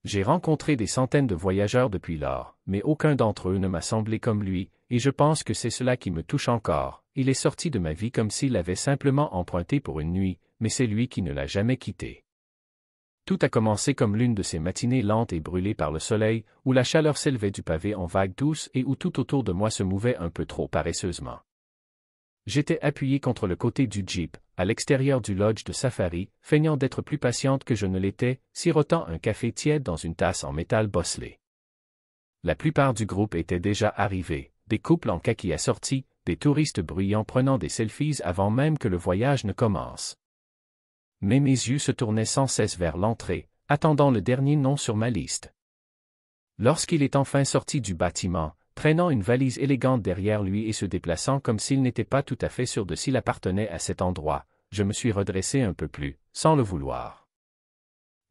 J'ai rencontré des centaines de voyageurs depuis lors, mais aucun d'entre eux ne m'a semblé comme lui, et je pense que c'est cela qui me touche encore. Il est sorti de ma vie comme s'il l'avait simplement emprunté pour une nuit, mais c'est lui qui ne l'a jamais quitté. Tout a commencé comme l'une de ces matinées lentes et brûlées par le soleil, où la chaleur s'élevait du pavé en vagues douces et où tout autour de moi se mouvait un peu trop paresseusement. J'étais appuyé contre le côté du Jeep, à l'extérieur du lodge de safari, feignant d'être plus patiente que je ne l'étais, sirotant un café tiède dans une tasse en métal bosselé. La plupart du groupe était déjà arrivé, des couples en kaki assortis, des touristes bruyants prenant des selfies avant même que le voyage ne commence. Mais mes yeux se tournaient sans cesse vers l'entrée, attendant le dernier nom sur ma liste. Lorsqu'il est enfin sorti du bâtiment, traînant une valise élégante derrière lui et se déplaçant comme s'il n'était pas tout à fait sûr de s'il appartenait à cet endroit, je me suis redressé un peu plus, sans le vouloir.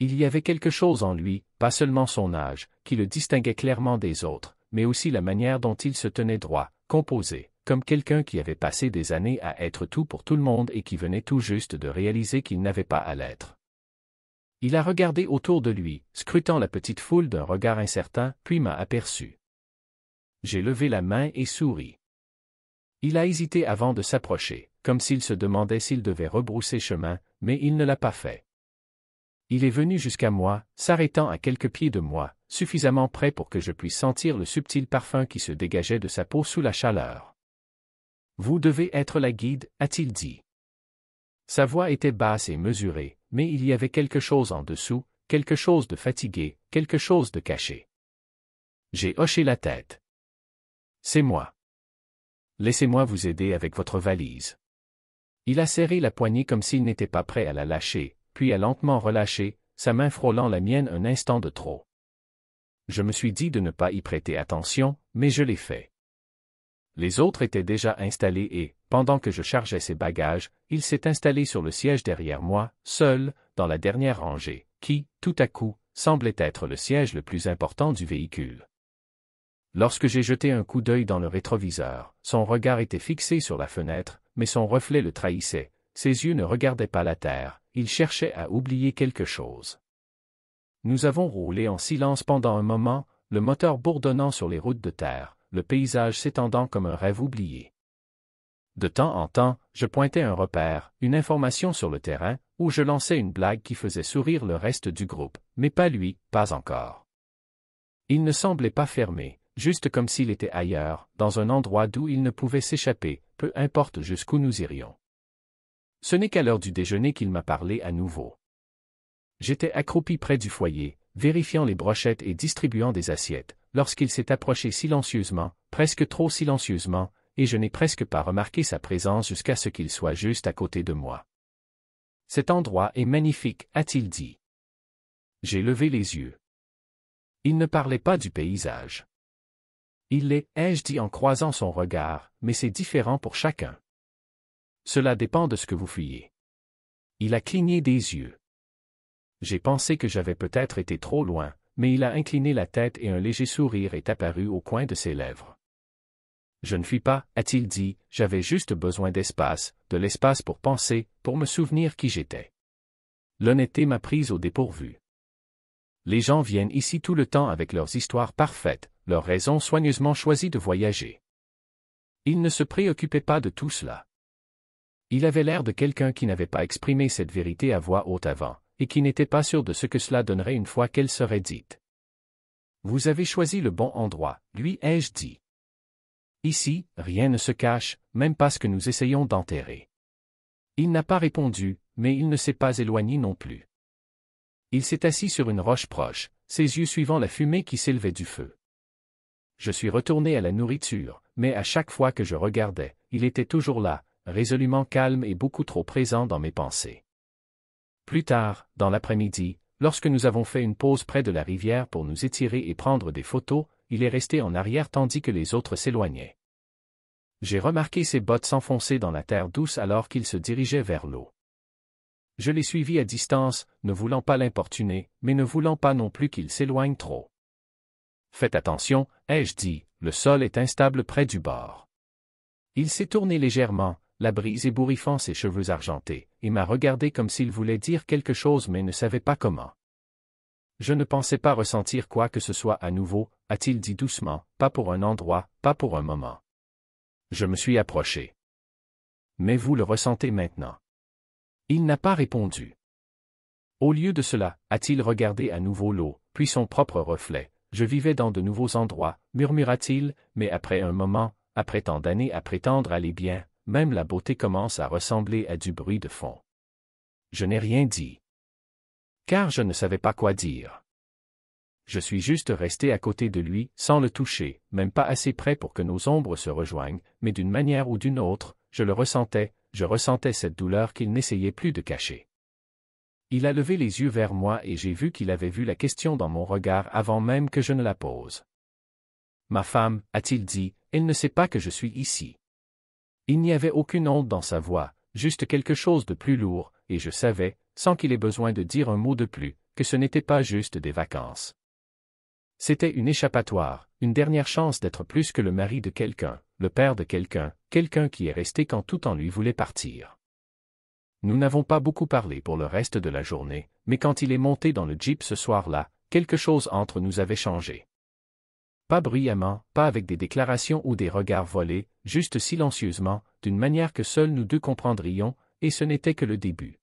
Il y avait quelque chose en lui, pas seulement son âge, qui le distinguait clairement des autres, mais aussi la manière dont il se tenait droit, composé, comme quelqu'un qui avait passé des années à être tout pour tout le monde et qui venait tout juste de réaliser qu'il n'avait pas à l'être. Il a regardé autour de lui, scrutant la petite foule d'un regard incertain, puis m'a aperçu. J'ai levé la main et souri. Il a hésité avant de s'approcher, comme s'il se demandait s'il devait rebrousser chemin, mais il ne l'a pas fait. Il est venu jusqu'à moi, s'arrêtant à quelques pieds de moi, suffisamment près pour que je puisse sentir le subtil parfum qui se dégageait de sa peau sous la chaleur. « Vous devez être la guide, a-t-il dit. » Sa voix était basse et mesurée, mais il y avait quelque chose en dessous, quelque chose de fatigué, quelque chose de caché. J'ai hoché la tête. « C'est moi. Laissez-moi vous aider avec votre valise. » Il a serré la poignée comme s'il n'était pas prêt à la lâcher, puis a lentement relâché, sa main frôlant la mienne un instant de trop. Je me suis dit de ne pas y prêter attention, mais je l'ai fait. Les autres étaient déjà installés et, pendant que je chargeais ses bagages, il s'est installé sur le siège derrière moi, seul, dans la dernière rangée, qui, tout à coup, semblait être le siège le plus important du véhicule. Lorsque j'ai jeté un coup d'œil dans le rétroviseur, son regard était fixé sur la fenêtre, mais son reflet le trahissait, ses yeux ne regardaient pas la terre, il cherchait à oublier quelque chose. Nous avons roulé en silence pendant un moment, le moteur bourdonnant sur les routes de terre, le paysage s'étendant comme un rêve oublié. De temps en temps, je pointais un repère, une information sur le terrain, ou je lançais une blague qui faisait sourire le reste du groupe, mais pas lui, pas encore. Il ne semblait pas fermé, juste comme s'il était ailleurs, dans un endroit d'où il ne pouvait s'échapper, peu importe jusqu'où nous irions. Ce n'est qu'à l'heure du déjeuner qu'il m'a parlé à nouveau. J'étais accroupi près du foyer, vérifiant les brochettes et distribuant des assiettes, lorsqu'il s'est approché silencieusement, presque trop silencieusement, et je n'ai presque pas remarqué sa présence jusqu'à ce qu'il soit juste à côté de moi. « Cet endroit est magnifique, a-t-il dit. » J'ai levé les yeux. Il ne parlait pas du paysage. Il l'est, ai-je dit en croisant son regard, mais c'est différent pour chacun. Cela dépend de ce que vous fuyez. Il a cligné des yeux. J'ai pensé que j'avais peut-être été trop loin, mais il a incliné la tête et un léger sourire est apparu au coin de ses lèvres. Je ne fuis pas, a-t-il dit, j'avais juste besoin d'espace, de l'espace pour penser, pour me souvenir qui j'étais. L'honnêteté m'a prise au dépourvu. Les gens viennent ici tout le temps avec leurs histoires parfaites, leurs raisons soigneusement choisies de voyager. Il ne se préoccupait pas de tout cela. Il avait l'air de quelqu'un qui n'avait pas exprimé cette vérité à voix haute avant, et qui n'était pas sûr de ce que cela donnerait une fois qu'elle serait dite. Vous avez choisi le bon endroit, lui ai-je dit. Ici, rien ne se cache, même pas ce que nous essayons d'enterrer. Il n'a pas répondu, mais il ne s'est pas éloigné non plus. Il s'est assis sur une roche proche, ses yeux suivant la fumée qui s'élevait du feu. Je suis retourné à la nourriture, mais à chaque fois que je regardais, il était toujours là, résolument calme et beaucoup trop présent dans mes pensées. Plus tard, dans l'après-midi, lorsque nous avons fait une pause près de la rivière pour nous étirer et prendre des photos, il est resté en arrière tandis que les autres s'éloignaient. J'ai remarqué ses bottes s'enfoncer dans la terre douce alors qu'il se dirigeait vers l'eau. Je l'ai suivi à distance, ne voulant pas l'importuner, mais ne voulant pas non plus qu'il s'éloigne trop. Faites attention, ai-je dit, le sol est instable près du bord. Il s'est tourné légèrement, la brise ébouriffant ses cheveux argentés, et m'a regardé comme s'il voulait dire quelque chose mais ne savait pas comment. Je ne pensais pas ressentir quoi que ce soit à nouveau, a-t-il dit doucement, pas pour un endroit, pas pour un moment. Je me suis approché. Mais vous le ressentez maintenant. Il n'a pas répondu. Au lieu de cela, a-t-il regardé à nouveau l'eau, puis son propre reflet. Je vivais dans de nouveaux endroits, murmura-t-il, mais après un moment, après tant d'années à prétendre aller bien, même la beauté commence à ressembler à du bruit de fond. Je n'ai rien dit. Car je ne savais pas quoi dire. Je suis juste resté à côté de lui, sans le toucher, même pas assez près pour que nos ombres se rejoignent, mais d'une manière ou d'une autre, je ressentais cette douleur qu'il n'essayait plus de cacher. Il a levé les yeux vers moi et j'ai vu qu'il avait vu la question dans mon regard avant même que je ne la pose. Ma femme, a-t-il dit, elle ne sait pas que je suis ici. Il n'y avait aucune honte dans sa voix, juste quelque chose de plus lourd, et je savais, sans qu'il ait besoin de dire un mot de plus, que ce n'était pas juste des vacances. C'était une échappatoire, une dernière chance d'être plus que le mari de quelqu'un, le père de quelqu'un, quelqu'un qui est resté quand tout en lui voulait partir. Nous n'avons pas beaucoup parlé pour le reste de la journée, mais quand il est monté dans le Jeep ce soir-là, quelque chose entre nous avait changé. Pas bruyamment, pas avec des déclarations ou des regards volés, juste silencieusement, d'une manière que seuls nous deux comprendrions, et ce n'était que le début.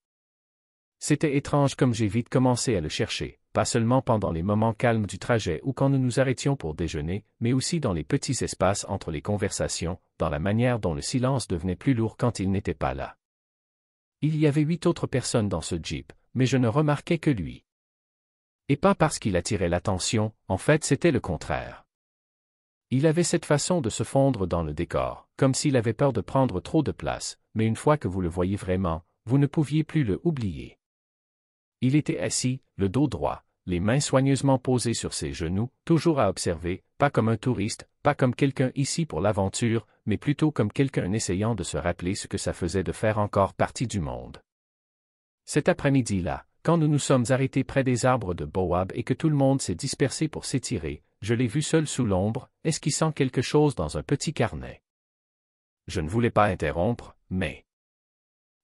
C'était étrange comme j'ai vite commencé à le chercher, pas seulement pendant les moments calmes du trajet ou quand nous nous arrêtions pour déjeuner, mais aussi dans les petits espaces entre les conversations, dans la manière dont le silence devenait plus lourd quand il n'était pas là. Il y avait 8 autres personnes dans ce Jeep, mais je ne remarquais que lui. Et pas parce qu'il attirait l'attention, en fait c'était le contraire. Il avait cette façon de se fondre dans le décor, comme s'il avait peur de prendre trop de place, mais une fois que vous le voyiez vraiment, vous ne pouviez plus le oublier. Il était assis, le dos droit, les mains soigneusement posées sur ses genoux, toujours à observer, pas comme un touriste, pas comme quelqu'un ici pour l'aventure, mais plutôt comme quelqu'un essayant de se rappeler ce que ça faisait de faire encore partie du monde. Cet après-midi-là, quand nous nous sommes arrêtés près des arbres de Boab et que tout le monde s'est dispersé pour s'étirer, je l'ai vu seul sous l'ombre, esquissant quelque chose dans un petit carnet. Je ne voulais pas interrompre, mais...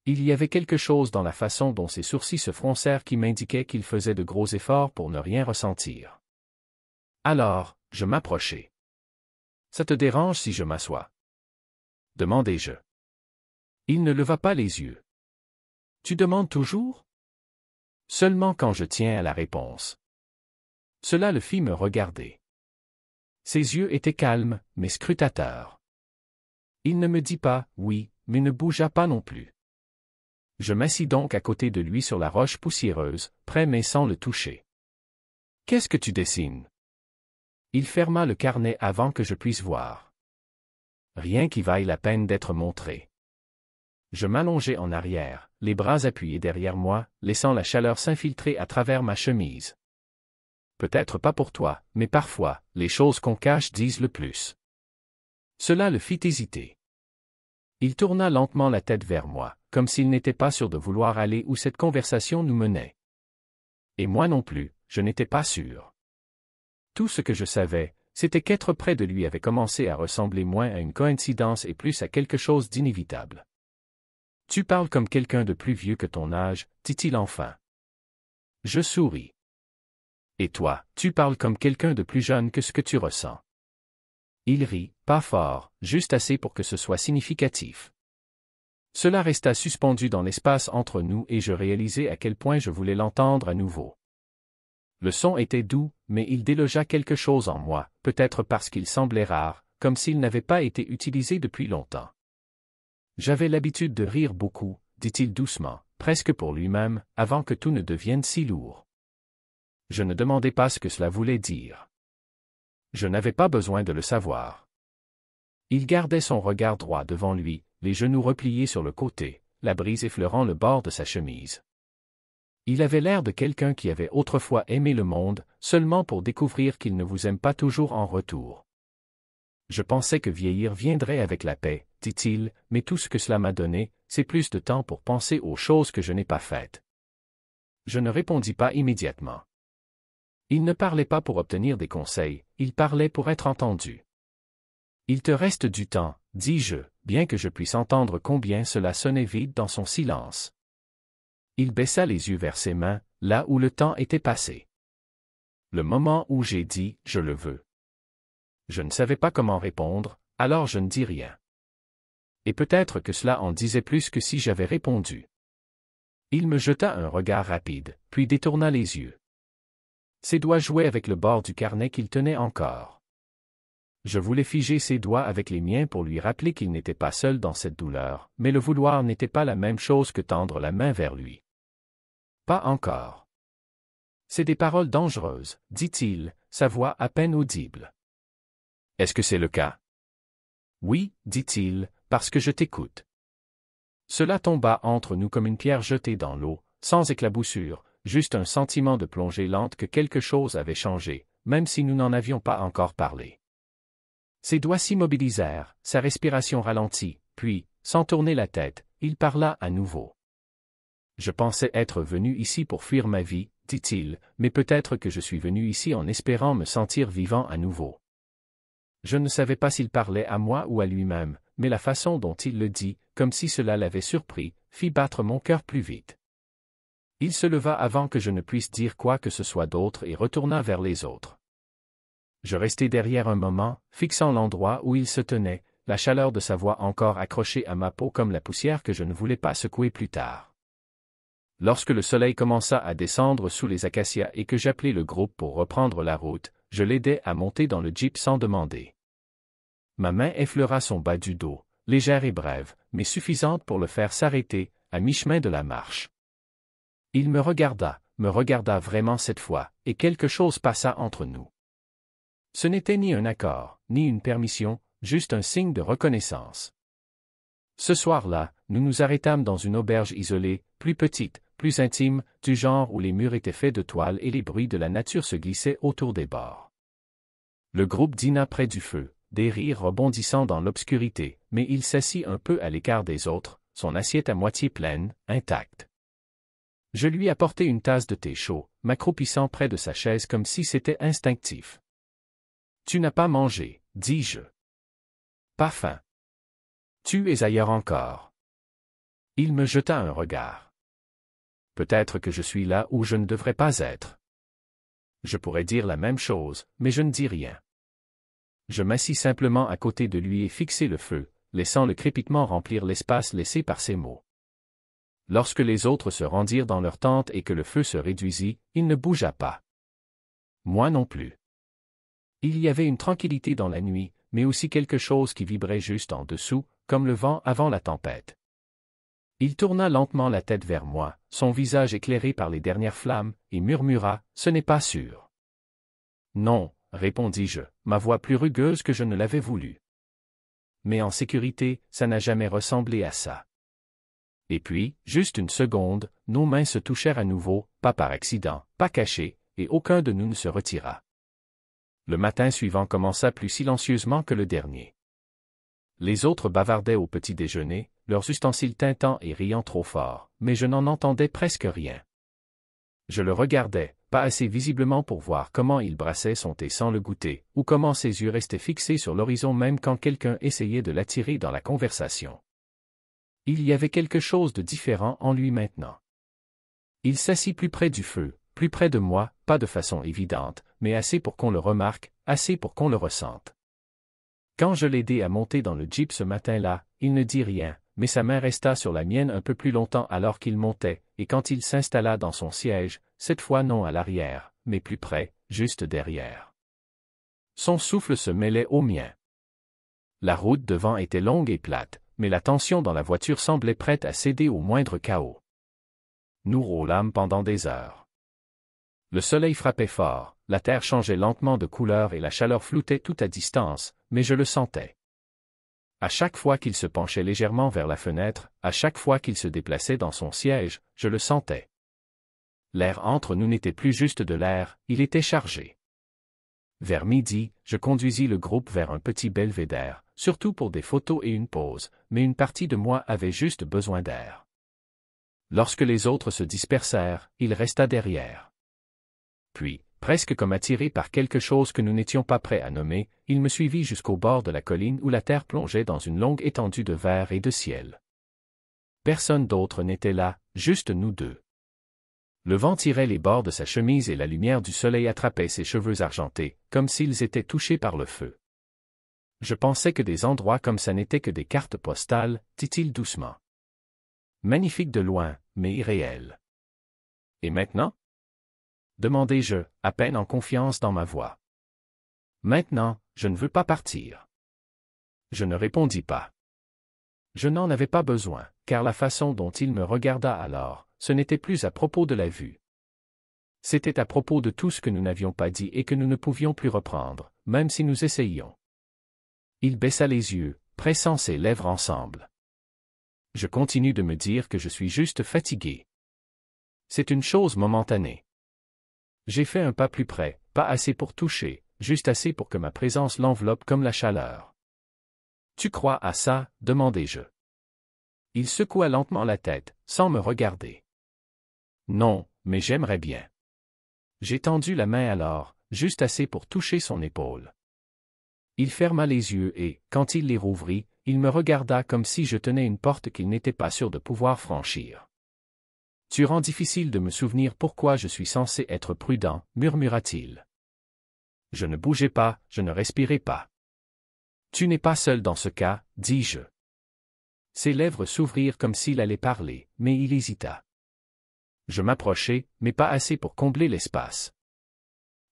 il y avait quelque chose dans la façon dont ses sourcils se froncèrent qui m'indiquait qu'il faisait de gros efforts pour ne rien ressentir. Alors, je m'approchai. « Ça te dérange si je m'assois? » demandai-je. Il ne leva pas les yeux. « Tu demandes toujours? » Seulement quand je tiens à la réponse. Cela le fit me regarder. Ses yeux étaient calmes, mais scrutateurs. Il ne me dit pas « oui », mais ne bougea pas non plus. Je m'assis donc à côté de lui sur la roche poussiéreuse, près mais sans le toucher. « Qu'est-ce que tu dessines? » Il ferma le carnet avant que je puisse voir. Rien qui vaille la peine d'être montré. Je m'allongeai en arrière, les bras appuyés derrière moi, laissant la chaleur s'infiltrer à travers ma chemise. Peut-être pas pour toi, mais parfois, les choses qu'on cache disent le plus. Cela le fit hésiter. Il tourna lentement la tête vers moi, comme s'il n'était pas sûr de vouloir aller où cette conversation nous menait. Et moi non plus, je n'étais pas sûr. Tout ce que je savais, c'était qu'être près de lui avait commencé à ressembler moins à une coïncidence et plus à quelque chose d'inévitable. « Tu parles comme quelqu'un de plus vieux que ton âge, » dit-il enfin. Je souris. « Et toi, tu parles comme quelqu'un de plus jeune que ce que tu ressens. » Il rit, pas fort, juste assez pour que ce soit significatif. Cela resta suspendu dans l'espace entre nous et je réalisai à quel point je voulais l'entendre à nouveau. Le son était doux, mais il délogea quelque chose en moi, peut-être parce qu'il semblait rare, comme s'il n'avait pas été utilisé depuis longtemps. J'avais l'habitude de rire beaucoup, dit-il doucement, presque pour lui-même, avant que tout ne devienne si lourd. Je ne demandais pas ce que cela voulait dire. Je n'avais pas besoin de le savoir. Il gardait son regard droit devant lui, les genoux repliés sur le côté, la brise effleurant le bord de sa chemise. Il avait l'air de quelqu'un qui avait autrefois aimé le monde, seulement pour découvrir qu'il ne vous aime pas toujours en retour. Je pensais que vieillir viendrait avec la paix, dit-il, mais tout ce que cela m'a donné, c'est plus de temps pour penser aux choses que je n'ai pas faites. Je ne répondis pas immédiatement. Il ne parlait pas pour obtenir des conseils, il parlait pour être entendu. Il te reste du temps, dis-je, bien que je puisse entendre combien cela sonnait vide dans son silence. Il baissa les yeux vers ses mains, là où le temps était passé. Le moment où j'ai dit « je le veux ». Je ne savais pas comment répondre, alors je ne dis rien. Et peut-être que cela en disait plus que si j'avais répondu. Il me jeta un regard rapide, puis détourna les yeux. Ses doigts jouaient avec le bord du carnet qu'il tenait encore. Je voulais figer ses doigts avec les miens pour lui rappeler qu'il n'était pas seul dans cette douleur, mais le vouloir n'était pas la même chose que tendre la main vers lui. Pas encore. C'est des paroles dangereuses, dit-il, sa voix à peine audible. Est-ce que c'est le cas? Oui, dit-il, parce que je t'écoute. Cela tomba entre nous comme une pierre jetée dans l'eau, sans éclaboussure, juste un sentiment de plongée lente que quelque chose avait changé, même si nous n'en avions pas encore parlé. Ses doigts s'immobilisèrent, sa respiration ralentit, puis, sans tourner la tête, il parla à nouveau. Je pensais être venu ici pour fuir ma vie, dit-il, mais peut-être que je suis venu ici en espérant me sentir vivant à nouveau. Je ne savais pas s'il parlait à moi ou à lui-même, mais la façon dont il le dit, comme si cela l'avait surpris, fit battre mon cœur plus vite. Il se leva avant que je ne puisse dire quoi que ce soit d'autre et retourna vers les autres. Je restai derrière un moment, fixant l'endroit où il se tenait, la chaleur de sa voix encore accrochée à ma peau comme la poussière que je ne voulais pas secouer plus tard. Lorsque le soleil commença à descendre sous les acacias et que j'appelai le groupe pour reprendre la route, je l'aidai à monter dans le jeep sans demander. Ma main effleura son bas du dos, légère et brève, mais suffisante pour le faire s'arrêter, à mi-chemin de la marche. Il me regarda vraiment cette fois, et quelque chose passa entre nous. Ce n'était ni un accord, ni une permission, juste un signe de reconnaissance. Ce soir-là, nous nous arrêtâmes dans une auberge isolée, plus petite, plus intime, du genre où les murs étaient faits de toile et les bruits de la nature se glissaient autour des bords. Le groupe dîna près du feu, des rires rebondissant dans l'obscurité, mais il s'assit un peu à l'écart des autres, son assiette à moitié pleine, intacte. Je lui apportai une tasse de thé chaud, m'accroupissant près de sa chaise comme si c'était instinctif. « Tu n'as pas mangé, dis-je. Pas faim. Tu es ailleurs encore. » Il me jeta un regard. Peut-être que je suis là où je ne devrais pas être. Je pourrais dire la même chose, mais je ne dis rien. Je m'assis simplement à côté de lui et fixai le feu, laissant le crépitement remplir l'espace laissé par ses mots. Lorsque les autres se rendirent dans leur tente et que le feu se réduisit, il ne bougea pas. Moi non plus. Il y avait une tranquillité dans la nuit, mais aussi quelque chose qui vibrait juste en dessous, comme le vent avant la tempête. Il tourna lentement la tête vers moi, son visage éclairé par les dernières flammes, et murmura « Ce n'est pas sûr. » Non, répondis-je, ma voix plus rugueuse que je ne l'avais voulu. Mais en sécurité, ça n'a jamais ressemblé à ça. Et puis, juste une seconde, nos mains se touchèrent à nouveau, pas par accident, pas cachées, et aucun de nous ne se retira. Le matin suivant commença plus silencieusement que le dernier. Les autres bavardaient au petit déjeuner, leurs ustensiles tintant et riant trop fort, mais je n'en entendais presque rien. Je le regardais, pas assez visiblement pour voir comment il brassait son thé sans le goûter, ou comment ses yeux restaient fixés sur l'horizon même quand quelqu'un essayait de l'attirer dans la conversation. Il y avait quelque chose de différent en lui maintenant. Il s'assit plus près du feu, plus près de moi, pas de façon évidente, mais assez pour qu'on le remarque, assez pour qu'on le ressente. Quand je l'aidai à monter dans le jeep ce matin-là, il ne dit rien, mais sa main resta sur la mienne un peu plus longtemps alors qu'il montait, et quand il s'installa dans son siège, cette fois non à l'arrière, mais plus près, juste derrière. Son souffle se mêlait au mien. La route devant était longue et plate, mais la tension dans la voiture semblait prête à céder au moindre chaos. Nous roulâmes pendant des heures. Le soleil frappait fort, la terre changeait lentement de couleur et la chaleur floutait tout à distance, mais je le sentais. À chaque fois qu'il se penchait légèrement vers la fenêtre, à chaque fois qu'il se déplaçait dans son siège, je le sentais. L'air entre nous n'était plus juste de l'air, il était chargé. Vers midi, je conduisis le groupe vers un petit belvédère, surtout pour des photos et une pause, mais une partie de moi avait juste besoin d'air. Lorsque les autres se dispersèrent, il resta derrière. Puis, presque comme attiré par quelque chose que nous n'étions pas prêts à nommer, il me suivit jusqu'au bord de la colline où la terre plongeait dans une longue étendue de vert et de ciel. Personne d'autre n'était là, juste nous deux. Le vent tirait les bords de sa chemise et la lumière du soleil attrapait ses cheveux argentés, comme s'ils étaient touchés par le feu. Je pensais que des endroits comme ça n'étaient que des cartes postales, dit-il doucement. Magnifique de loin, mais irréel. Et maintenant? Demandai-je, à peine en confiance dans ma voix. Maintenant, je ne veux pas partir. Je ne répondis pas. Je n'en avais pas besoin, car la façon dont il me regarda alors, ce n'était plus à propos de la vue. C'était à propos de tout ce que nous n'avions pas dit et que nous ne pouvions plus reprendre, même si nous essayions. Il baissa les yeux, pressant ses lèvres ensemble. Je continue de me dire que je suis juste fatigué. C'est une chose momentanée. J'ai fait un pas plus près, pas assez pour toucher, juste assez pour que ma présence l'enveloppe comme la chaleur. Tu crois à ça? Demandai-je. Il secoua lentement la tête, sans me regarder. Non, mais j'aimerais bien. J'ai tendu la main alors, juste assez pour toucher son épaule. Il ferma les yeux et, quand il les rouvrit, il me regarda comme si je tenais une porte qu'il n'était pas sûr de pouvoir franchir. Tu rends difficile de me souvenir pourquoi je suis censé être prudent, murmura-t-il. Je ne bougeais pas, je ne respirais pas. Tu n'es pas seul dans ce cas, dis-je. Ses lèvres s'ouvrirent comme s'il allait parler, mais il hésita. Je m'approchai, mais pas assez pour combler l'espace.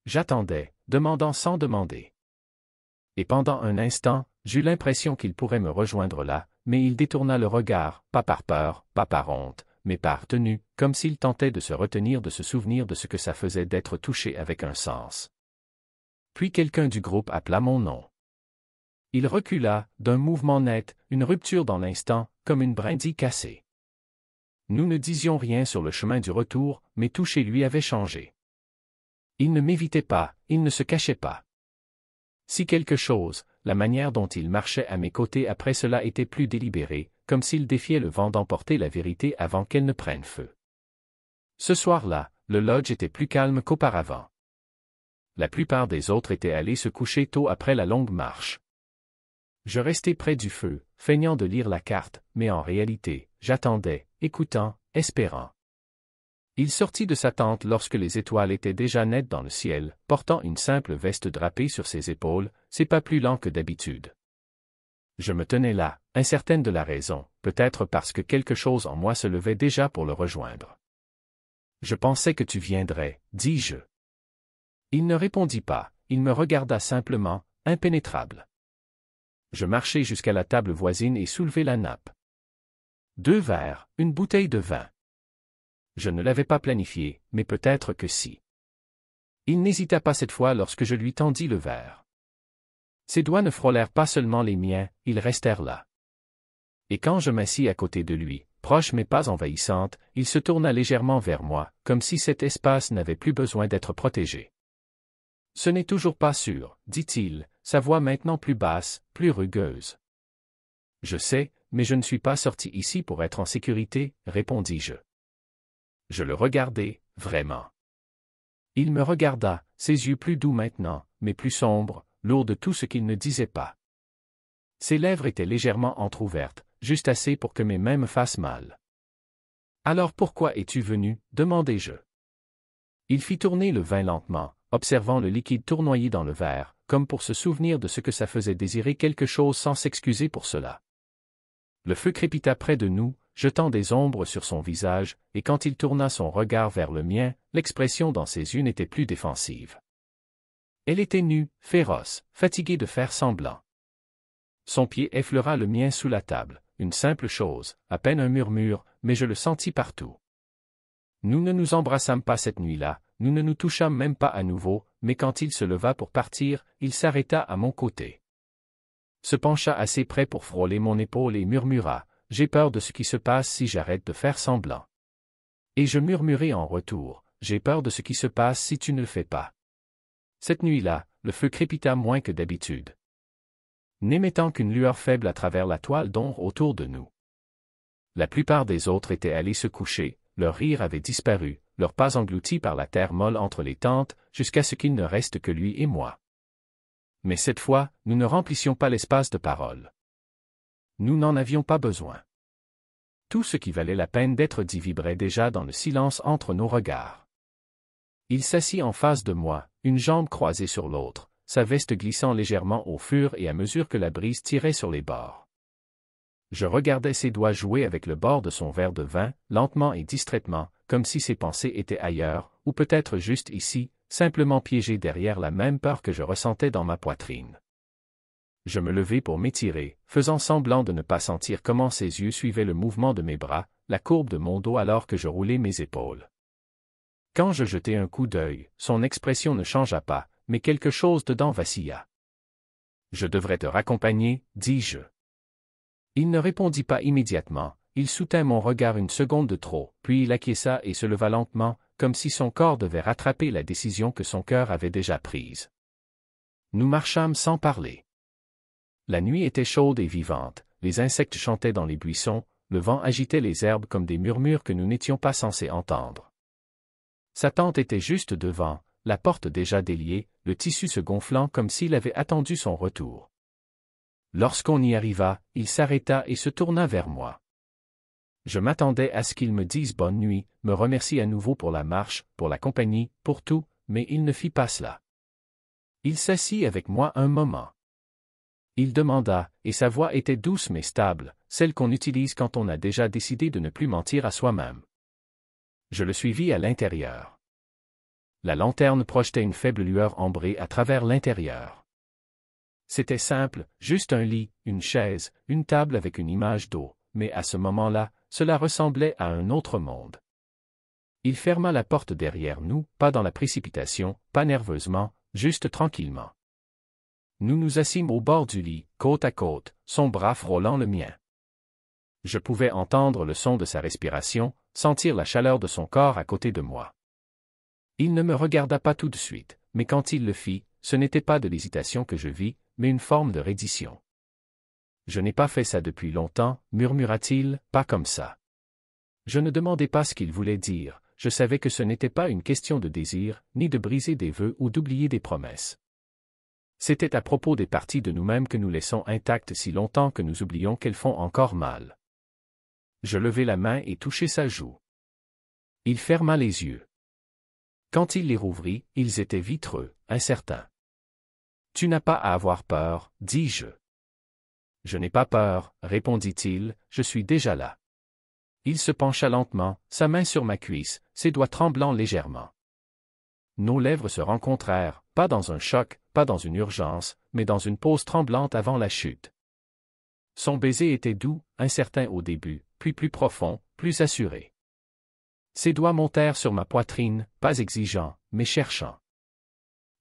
J'attendais, demandant sans demander. Et pendant un instant, j'eus l'impression qu'il pourrait me rejoindre là, mais il détourna le regard, pas par peur, pas par honte, mais par tenue, comme s'il tentait de se retenir de se souvenir de ce que ça faisait d'être touché avec un sens. Puis quelqu'un du groupe appela mon nom. Il recula, d'un mouvement net, une rupture dans l'instant, comme une brindille cassée. Nous ne disions rien sur le chemin du retour, mais tout chez lui avait changé. Il ne m'évitait pas, il ne se cachait pas. Si quelque chose, la manière dont il marchait à mes côtés après cela était plus délibérée, comme s'il défiait le vent d'emporter la vérité avant qu'elle ne prenne feu. Ce soir-là, le lodge était plus calme qu'auparavant. La plupart des autres étaient allés se coucher tôt après la longue marche. Je restai près du feu, feignant de lire la carte, mais en réalité, j'attendais, écoutant, espérant. Il sortit de sa tente lorsque les étoiles étaient déjà nettes dans le ciel, portant une simple veste drapée sur ses épaules, c'est pas plus lent que d'habitude. Je me tenais là, incertaine de la raison, peut-être parce que quelque chose en moi se levait déjà pour le rejoindre. Je pensais que tu viendrais, dis-je. Il ne répondit pas, il me regarda simplement, impénétrable. Je marchai jusqu'à la table voisine et soulevai la nappe. 2 verres, une bouteille de vin. Je ne l'avais pas planifié, mais peut-être que si. Il n'hésita pas cette fois lorsque je lui tendis le verre. Ses doigts ne frôlèrent pas seulement les miens, ils restèrent là. Et quand je m'assis à côté de lui, proche mais pas envahissante, il se tourna légèrement vers moi, comme si cet espace n'avait plus besoin d'être protégé. Ce n'est toujours pas sûr, dit-il, sa voix maintenant plus basse, plus rugueuse. Je sais, mais je ne suis pas sorti ici pour être en sécurité, répondis-je. Je le regardai, vraiment. Il me regarda, ses yeux plus doux maintenant, mais plus sombres, lourds de tout ce qu'il ne disait pas. Ses lèvres étaient légèrement entr'ouvertes, juste assez pour que mes mains me fassent mal. Alors pourquoi es-tu venu? Demandai-je. Il fit tourner le vin lentement, observant le liquide tournoyer dans le verre, comme pour se souvenir de ce que ça faisait désirer quelque chose sans s'excuser pour cela. Le feu crépita près de nous, jetant des ombres sur son visage, et quand il tourna son regard vers le mien, l'expression dans ses yeux n'était plus défensive. Elle était nue, féroce, fatiguée de faire semblant. Son pied effleura le mien sous la table, une simple chose, à peine un murmure, mais je le sentis partout. Nous ne nous embrassâmes pas cette nuit-là, nous ne nous touchâmes même pas à nouveau, mais quand il se leva pour partir, il s'arrêta à mon côté. Se pencha assez près pour frôler mon épaule et murmura, « J'ai peur de ce qui se passe si j'arrête de faire semblant. » Et je murmurai en retour, « J'ai peur de ce qui se passe si tu ne le fais pas. » Cette nuit-là, le feu crépita moins que d'habitude, n'émettant qu'une lueur faible à travers la toile d'ombre autour de nous. La plupart des autres étaient allés se coucher, leur rire avait disparu, leurs pas engloutis par la terre molle entre les tentes, jusqu'à ce qu'il ne reste que lui et moi. Mais cette fois, nous ne remplissions pas l'espace de parole. Nous n'en avions pas besoin. Tout ce qui valait la peine d'être dit vibrait déjà dans le silence entre nos regards. Il s'assit en face de moi, une jambe croisée sur l'autre, sa veste glissant légèrement au fur et à mesure que la brise tirait sur les bords. Je regardais ses doigts jouer avec le bord de son verre de vin, lentement et distraitement, comme si ses pensées étaient ailleurs, ou peut-être juste ici, simplement piégées derrière la même peur que je ressentais dans ma poitrine. Je me levai pour m'étirer, faisant semblant de ne pas sentir comment ses yeux suivaient le mouvement de mes bras, la courbe de mon dos alors que je roulais mes épaules. Quand je jetai un coup d'œil, son expression ne changea pas, mais quelque chose dedans vacilla. « Je devrais te raccompagner, dis-je. » Il ne répondit pas immédiatement, il soutint mon regard une seconde de trop, puis il acquiesça et se leva lentement, comme si son corps devait rattraper la décision que son cœur avait déjà prise. Nous marchâmes sans parler. La nuit était chaude et vivante, les insectes chantaient dans les buissons, le vent agitait les herbes comme des murmures que nous n'étions pas censés entendre. Sa tente était juste devant, la porte déjà déliée, le tissu se gonflant comme s'il avait attendu son retour. Lorsqu'on y arriva, il s'arrêta et se tourna vers moi. Je m'attendais à ce qu'il me dise bonne nuit, me remercie à nouveau pour la marche, pour la compagnie, pour tout, mais il ne fit pas cela. Il s'assit avec moi un moment. Il demanda, et sa voix était douce mais stable, celle qu'on utilise quand on a déjà décidé de ne plus mentir à soi-même. Je le suivis à l'intérieur. La lanterne projetait une faible lueur ambrée à travers l'intérieur. C'était simple, juste un lit, une chaise, une table avec une image d'eau, mais à ce moment-là, cela ressemblait à un autre monde. Il ferma la porte derrière nous, pas dans la précipitation, pas nerveusement, juste tranquillement. Nous nous assîmes au bord du lit, côte à côte, son bras frôlant le mien. Je pouvais entendre le son de sa respiration, sentir la chaleur de son corps à côté de moi. Il ne me regarda pas tout de suite, mais quand il le fit, ce n'était pas de l'hésitation que je vis, mais une forme de reddition. « Je n'ai pas fait ça depuis longtemps, murmura-t-il, pas comme ça. » Je ne demandais pas ce qu'il voulait dire, je savais que ce n'était pas une question de désir, ni de briser des vœux ou d'oublier des promesses. C'était à propos des parties de nous-mêmes que nous laissons intactes si longtemps que nous oublions qu'elles font encore mal. Je levai la main et touchai sa joue. Il ferma les yeux. Quand il les rouvrit, ils étaient vitreux, incertains. « Tu n'as pas à avoir peur, dis-je. » « Je n'ai pas peur, répondit-il, je suis déjà là. » Il se pencha lentement, sa main sur ma cuisse, ses doigts tremblant légèrement. Nos lèvres se rencontrèrent, pas dans un choc, pas dans une urgence, mais dans une pause tremblante avant la chute. Son baiser était doux, incertain au début, puis plus profond, plus assuré. Ses doigts montèrent sur ma poitrine, pas exigeants, mais cherchants.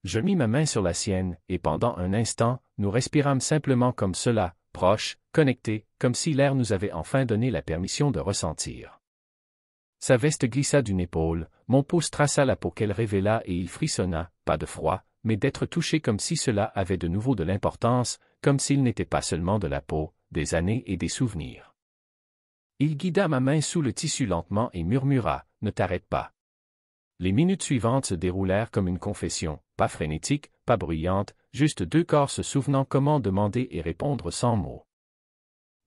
Je mis ma main sur la sienne, et pendant un instant, nous respirâmes simplement comme cela, proches, connectés, comme si l'air nous avait enfin donné la permission de ressentir. Sa veste glissa d'une épaule, mon pouce traça la peau qu'elle révéla et il frissonna, pas de froid, mais d'être touché comme si cela avait de nouveau de l'importance, comme s'il n'était pas seulement de la peau, des années et des souvenirs. Il guida ma main sous le tissu lentement et murmura, « Ne t'arrête pas. » Les minutes suivantes se déroulèrent comme une confession, pas frénétique, pas bruyante, juste deux corps se souvenant comment demander et répondre sans mots.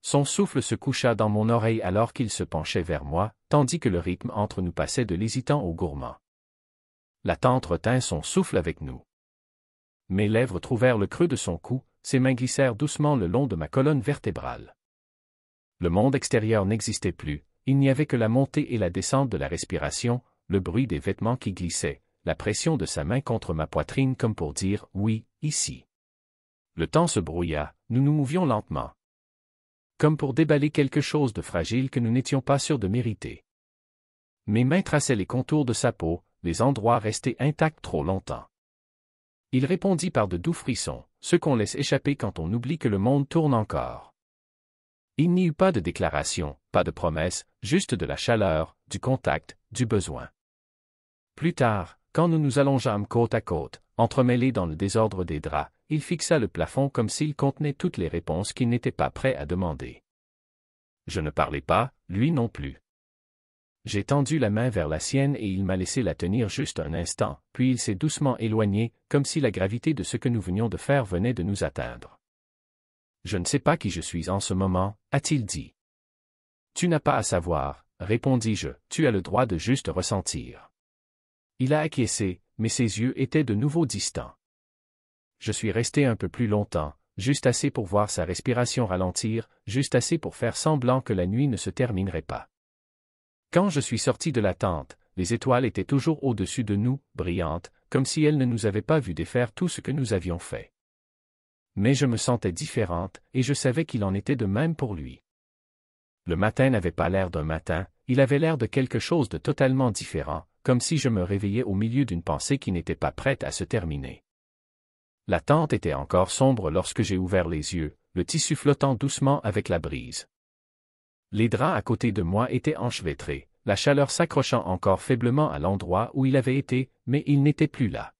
Son souffle se coucha dans mon oreille alors qu'il se penchait vers moi, tandis que le rythme entre nous passait de l'hésitant au gourmand. La tante retint son souffle avec nous. Mes lèvres trouvèrent le creux de son cou, ses mains glissèrent doucement le long de ma colonne vertébrale. Le monde extérieur n'existait plus, il n'y avait que la montée et la descente de la respiration, le bruit des vêtements qui glissaient, la pression de sa main contre ma poitrine comme pour dire « oui, ici ». Le temps se brouilla, nous nous mouvions lentement. Comme pour déballer quelque chose de fragile que nous n'étions pas sûrs de mériter. Mes mains traçaient les contours de sa peau, les endroits restés intacts trop longtemps. Il répondit par de doux frissons, ceux qu'on laisse échapper quand on oublie que le monde tourne encore. Il n'y eut pas de déclaration, pas de promesse, juste de la chaleur, du contact, du besoin. Plus tard, quand nous nous allongeâmes côte à côte, entremêlés dans le désordre des draps, il fixa le plafond comme s'il contenait toutes les réponses qu'il n'était pas prêt à demander. Je ne parlais pas, lui non plus. J'ai tendu la main vers la sienne et il m'a laissé la tenir juste un instant, puis il s'est doucement éloigné, comme si la gravité de ce que nous venions de faire venait de nous atteindre. « Je ne sais pas qui je suis en ce moment, a-t-il dit. Tu n'as pas à savoir, répondis-je, tu as le droit de juste ressentir. Il a acquiescé, mais ses yeux étaient de nouveau distants. Je suis resté un peu plus longtemps, juste assez pour voir sa respiration ralentir, juste assez pour faire semblant que la nuit ne se terminerait pas. Quand je suis sorti de la tente, les étoiles étaient toujours au-dessus de nous, brillantes, comme si elles ne nous avaient pas vu défaire tout ce que nous avions fait. Mais je me sentais différente, et je savais qu'il en était de même pour lui. Le matin n'avait pas l'air d'un matin, il avait l'air de quelque chose de totalement différent, comme si je me réveillais au milieu d'une pensée qui n'était pas prête à se terminer. La tente était encore sombre lorsque j'ai ouvert les yeux, le tissu flottant doucement avec la brise. Les draps à côté de moi étaient enchevêtrés, la chaleur s'accrochant encore faiblement à l'endroit où il avait été, mais il n'était plus là.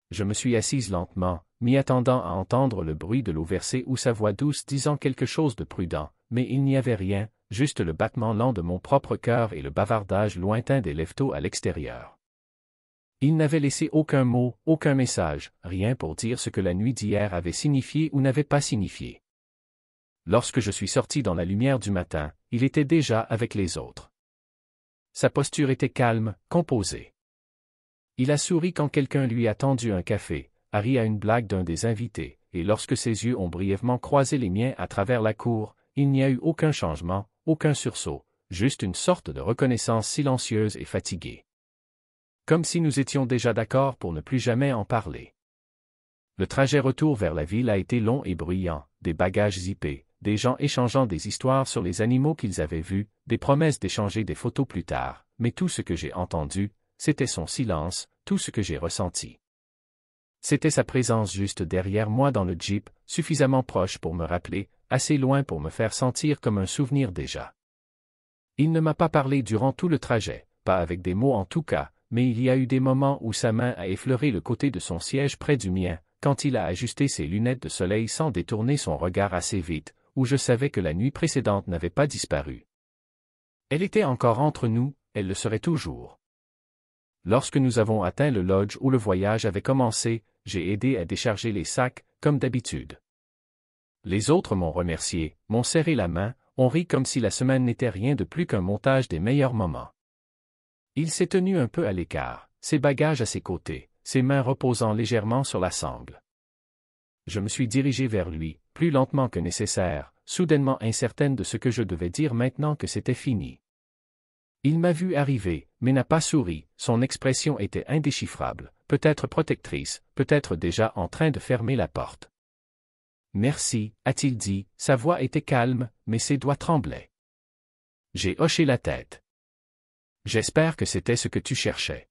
Je me suis assise lentement, m'y attendant à entendre le bruit de l'eau versée ou sa voix douce disant quelque chose de prudent, mais il n'y avait rien, juste le battement lent de mon propre cœur et le bavardage lointain des lèvres à l'extérieur. Il n'avait laissé aucun mot, aucun message, rien pour dire ce que la nuit d'hier avait signifié ou n'avait pas signifié. Lorsque je suis sorti dans la lumière du matin, il était déjà avec les autres. Sa posture était calme, composée. Il a souri quand quelqu'un lui a tendu un café, a ri à une blague d'un des invités, et lorsque ses yeux ont brièvement croisé les miens à travers la cour, il n'y a eu aucun changement, aucun sursaut, juste une sorte de reconnaissance silencieuse et fatiguée. Comme si nous étions déjà d'accord pour ne plus jamais en parler. Le trajet retour vers la ville a été long et bruyant, des bagages zippés, des gens échangeant des histoires sur les animaux qu'ils avaient vus, des promesses d'échanger des photos plus tard, mais tout ce que j'ai entendu, c'était son silence, tout ce que j'ai ressenti. C'était sa présence juste derrière moi dans le jeep, suffisamment proche pour me rappeler, assez loin pour me faire sentir comme un souvenir déjà. Il ne m'a pas parlé durant tout le trajet, pas avec des mots en tout cas, mais il y a eu des moments où sa main a effleuré le côté de son siège près du mien, quand il a ajusté ses lunettes de soleil sans détourner son regard assez vite, où je savais que la nuit précédente n'avait pas disparu. Elle était encore entre nous, elle le serait toujours. Lorsque nous avons atteint le lodge où le voyage avait commencé, j'ai aidé à décharger les sacs, comme d'habitude. Les autres m'ont remercié, m'ont serré la main, ont ri comme si la semaine n'était rien de plus qu'un montage des meilleurs moments. Il s'est tenu un peu à l'écart, ses bagages à ses côtés, ses mains reposant légèrement sur la sangle. Je me suis dirigé vers lui, plus lentement que nécessaire, soudainement incertaine de ce que je devais dire maintenant que c'était fini. Il m'a vu arriver, mais n'a pas souri, son expression était indéchiffrable, peut-être protectrice, peut-être déjà en train de fermer la porte. « Merci » a-t-il dit, sa voix était calme, mais ses doigts tremblaient. J'ai hoché la tête. J'espère que c'était ce que tu cherchais.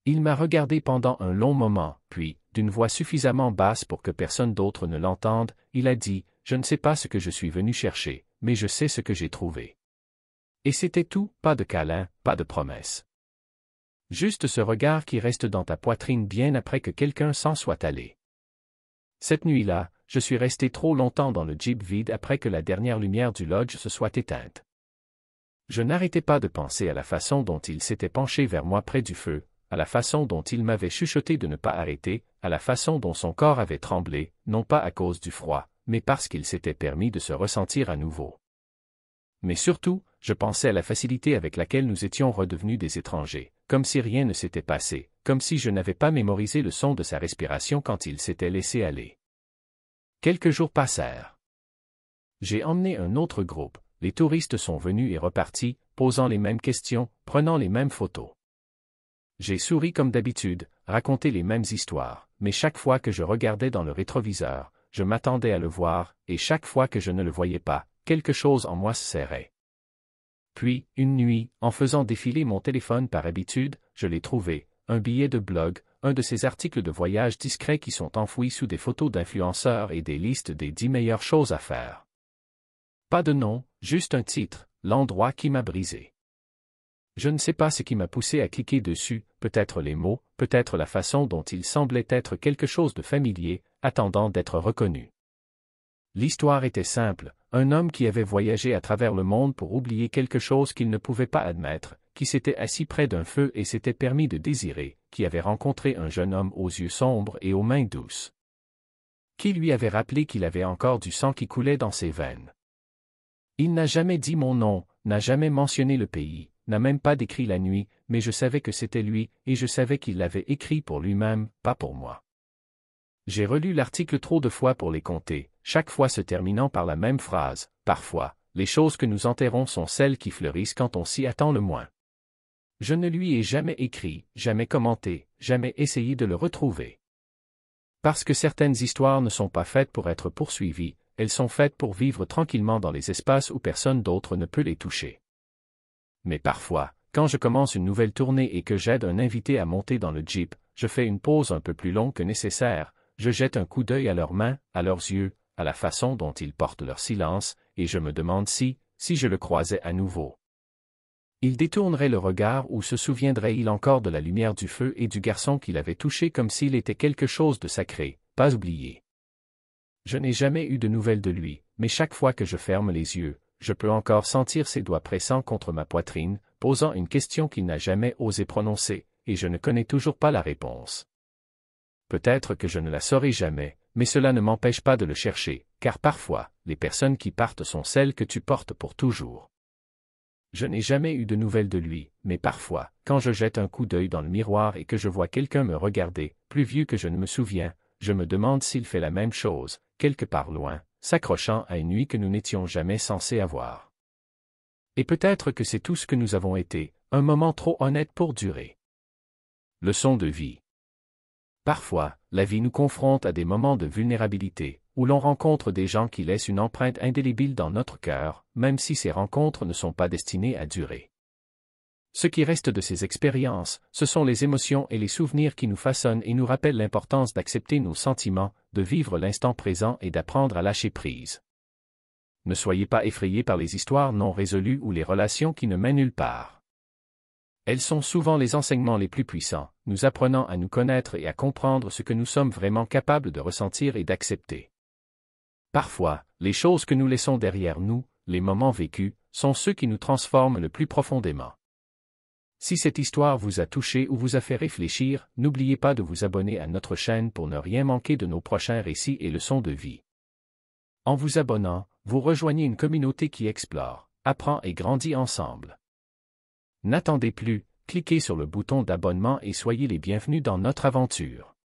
Il m'a regardé pendant un long moment, puis, d'une voix suffisamment basse pour que personne d'autre ne l'entende, il a dit, « Je ne sais pas ce que je suis venu chercher, mais je sais ce que j'ai trouvé. » Et c'était tout, pas de câlin, pas de promesse. Juste ce regard qui reste dans ta poitrine bien après que quelqu'un s'en soit allé. Cette nuit-là, je suis resté trop longtemps dans le jeep vide après que la dernière lumière du lodge se soit éteinte. Je n'arrêtais pas de penser à la façon dont il s'était penché vers moi près du feu, à la façon dont il m'avait chuchoté de ne pas arrêter, à la façon dont son corps avait tremblé, non pas à cause du froid, mais parce qu'il s'était permis de se ressentir à nouveau. Mais surtout, je pensais à la facilité avec laquelle nous étions redevenus des étrangers, comme si rien ne s'était passé, comme si je n'avais pas mémorisé le son de sa respiration quand il s'était laissé aller. Quelques jours passèrent. J'ai emmené un autre groupe, les touristes sont venus et repartis, posant les mêmes questions, prenant les mêmes photos. J'ai souri comme d'habitude, raconté les mêmes histoires, mais chaque fois que je regardais dans le rétroviseur, je m'attendais à le voir, et chaque fois que je ne le voyais pas, quelque chose en moi se serrait. Puis, une nuit, en faisant défiler mon téléphone par habitude, je l'ai trouvé, un billet de blog, un de ces articles de voyage discrets qui sont enfouis sous des photos d'influenceurs et des listes des 10 meilleures choses à faire. Pas de nom, juste un titre, l'endroit qui m'a brisé. Je ne sais pas ce qui m'a poussé à cliquer dessus, peut-être les mots, peut-être la façon dont il semblait être quelque chose de familier, attendant d'être reconnu. L'histoire était simple, un homme qui avait voyagé à travers le monde pour oublier quelque chose qu'il ne pouvait pas admettre, qui s'était assis près d'un feu et s'était permis de désirer, qui avait rencontré un jeune homme aux yeux sombres et aux mains douces. Qui lui avait rappelé qu'il avait encore du sang qui coulait dans ses veines. Il n'a jamais dit mon nom, n'a jamais mentionné le pays, n'a même pas décrit la nuit, mais je savais que c'était lui, et je savais qu'il l'avait écrit pour lui-même, pas pour moi. J'ai relu l'article trop de fois pour les compter, chaque fois se terminant par la même phrase, parfois, les choses que nous enterrons sont celles qui fleurissent quand on s'y attend le moins. Je ne lui ai jamais écrit, jamais commenté, jamais essayé de le retrouver. Parce que certaines histoires ne sont pas faites pour être poursuivies, elles sont faites pour vivre tranquillement dans les espaces où personne d'autre ne peut les toucher. Mais parfois, quand je commence une nouvelle tournée et que j'aide un invité à monter dans le Jeep, je fais une pause un peu plus longue que nécessaire, je jette un coup d'œil à leurs mains, à leurs yeux, à la façon dont ils portent leur silence, et je me demande si je le croisais à nouveau. Il détournerait le regard ou se souviendrait-il encore de la lumière du feu et du garçon qu'il avait touché comme s'il était quelque chose de sacré, pas oublié. Je n'ai jamais eu de nouvelles de lui, mais chaque fois que je ferme les yeux, je peux encore sentir ses doigts pressant contre ma poitrine, posant une question qu'il n'a jamais osé prononcer, et je ne connais toujours pas la réponse. Peut-être que je ne la saurai jamais, mais cela ne m'empêche pas de le chercher, car parfois, les personnes qui partent sont celles que tu portes pour toujours. Je n'ai jamais eu de nouvelles de lui, mais parfois, quand je jette un coup d'œil dans le miroir et que je vois quelqu'un me regarder, plus vieux que je ne me souviens, je me demande s'il fait la même chose, quelque part loin, s'accrochant à une nuit que nous n'étions jamais censés avoir. Et peut-être que c'est tout ce que nous avons été, un moment trop honnête pour durer. Leçon de vie. Parfois, la vie nous confronte à des moments de vulnérabilité, où l'on rencontre des gens qui laissent une empreinte indélébile dans notre cœur, même si ces rencontres ne sont pas destinées à durer. Ce qui reste de ces expériences, ce sont les émotions et les souvenirs qui nous façonnent et nous rappellent l'importance d'accepter nos sentiments, de vivre l'instant présent et d'apprendre à lâcher prise. Ne soyez pas effrayés par les histoires non résolues ou les relations qui ne mènent nulle part. Elles sont souvent les enseignements les plus puissants, nous apprenant à nous connaître et à comprendre ce que nous sommes vraiment capables de ressentir et d'accepter. Parfois, les choses que nous laissons derrière nous, les moments vécus, sont ceux qui nous transforment le plus profondément. Si cette histoire vous a touché ou vous a fait réfléchir, n'oubliez pas de vous abonner à notre chaîne pour ne rien manquer de nos prochains récits et leçons de vie. En vous abonnant, vous rejoignez une communauté qui explore, apprend et grandit ensemble. N'attendez plus, cliquez sur le bouton d'abonnement et soyez les bienvenus dans notre aventure.